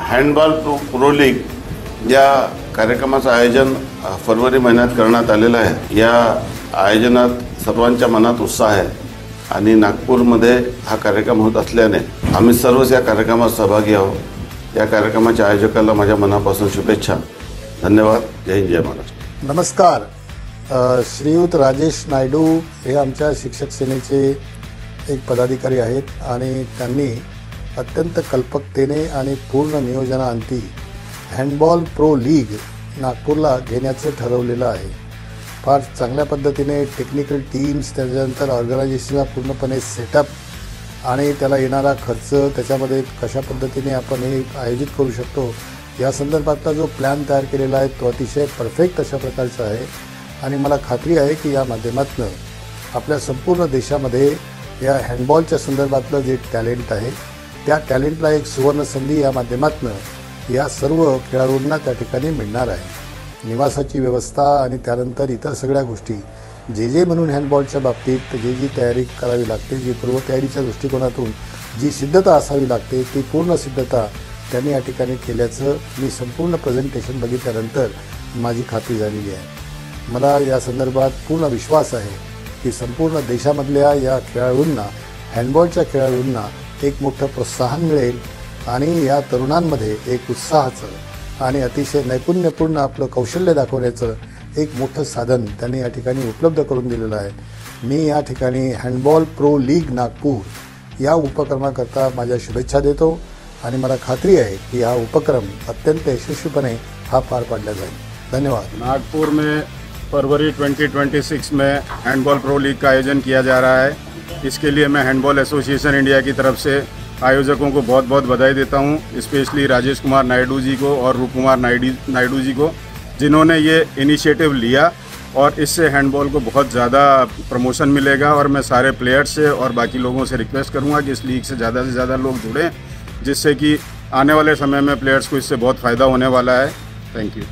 Handball pro league या कार्यक्रमाचं आयोजन फरवरी महिन्यात करण्यात आलेलं आहे। या आयोजनात सर्वांच्या मनात उत्साह आहे आणि नागपूरमध्ये हा कार्यक्रम होत असल्याने आम्ही सर्वच या कार्यक्रमात सहभागी आहोत। या कार्यक्रमाच्या आयोजकाला माझ्या मनापासून शुभेच्छा। धन्यवाद। जय हिंद, जय महाराष्ट्र। नमस्कार। श्रीयुत राजेश नायडू हे आमच्या शिक्षक सेनेचे एक पदाधिकारी आहेत आणि त्यांनी अत्यंत कल्पकतेने आणि पूर्ण नियोजनाअंती हँडबॉल प्रो लीग नागपूरला घेण्याचं ठरवलेलं आहे। फार चांगल्या पद्धतीने टेक्निकल टीम्स, त्याच्यानंतर ऑर्गनायझेशनला पूर्णपणे सेटअप आणि त्याला येणारा खर्च, त्याच्यामध्ये कशा पद्धतीने आपण हे आयोजित करू शकतो या संदर्भातला जो प्लॅन तयार केलेला आहे तो अतिशय परफेक्ट अशा प्रकारचा आहे आणि मला खात्री आहे की या माध्यमातून आपल्या संपूर्ण देशामध्ये या हँडबॉलच्या संदर्भातलं जे टॅलेंट आहे त्या टॅलेंटला एक सुवर्ण संधी या माध्यमातून या सर्व खेळाडूंना त्या ठिकाणी मिळणार आहे। निवासाची व्यवस्था आणि त्यानंतर इतर सगळ्या गोष्टी जे म्हणून हँडबॉलच्या बाबतीत जी तयारी करावी लागते, जी पूर्वतयारीच्या दृष्टिकोनातून जी सिद्धता असावी लागते ती पूर्ण सिद्धता त्यांनी या ठिकाणी केल्याचं मी संपूर्ण प्रेझेंटेशन बघितल्यानंतर माझी खात्री झालेली आहे। मला या संदर्भात पूर्ण विश्वास आहे की संपूर्ण देशामधल्या या खेळाडूंना, हँडबॉलच्या खेळाडूंना एक मोठं प्रोत्साहन मिळेल आणि या तरुणांमध्ये एक उत्साहाचं आणि अतिशय नैपुण्यपूर्ण आपलं कौशल्य दाखवण्याचं एक मोठं साधन त्यांनी या ठिकाणी उपलब्ध करून दिलेलं आहे। मी या ठिकाणी हँडबॉल प्रो लीग नागपूर या उपक्रमाकरता माझ्या शुभेच्छा देतो आणि मला खात्री आहे कि यह उपक्रम अत्यंत यशस्वीपणे हा पार पाडला जाएगा। धन्यवाद। नागपुर में फरवरी 2026 में हैंडबॉल प्रो लीग का आयोजन किया जा रहा है। इसके लिए मैं हैंडबॉल एसोसिएशन इंडिया की तरफ से आयोजकों को बहुत बहुत बधाई देता हूं, स्पेशली राजेश कुमार नायडू जी को और रूप कुमार नायडू जी को, जिन्होंने ये इनिशिएटिव लिया और इससे हैंडबॉल को बहुत ज़्यादा प्रमोशन मिलेगा। और मैं सारे प्लेयर्स से और बाकी लोगों से रिक्वेस्ट करूंगा कि इस लीग से ज़्यादा लोग जुड़ें, जिससे कि आने वाले समय में प्लेयर्स को इससे बहुत फ़ायदा होने वाला है। Thank you.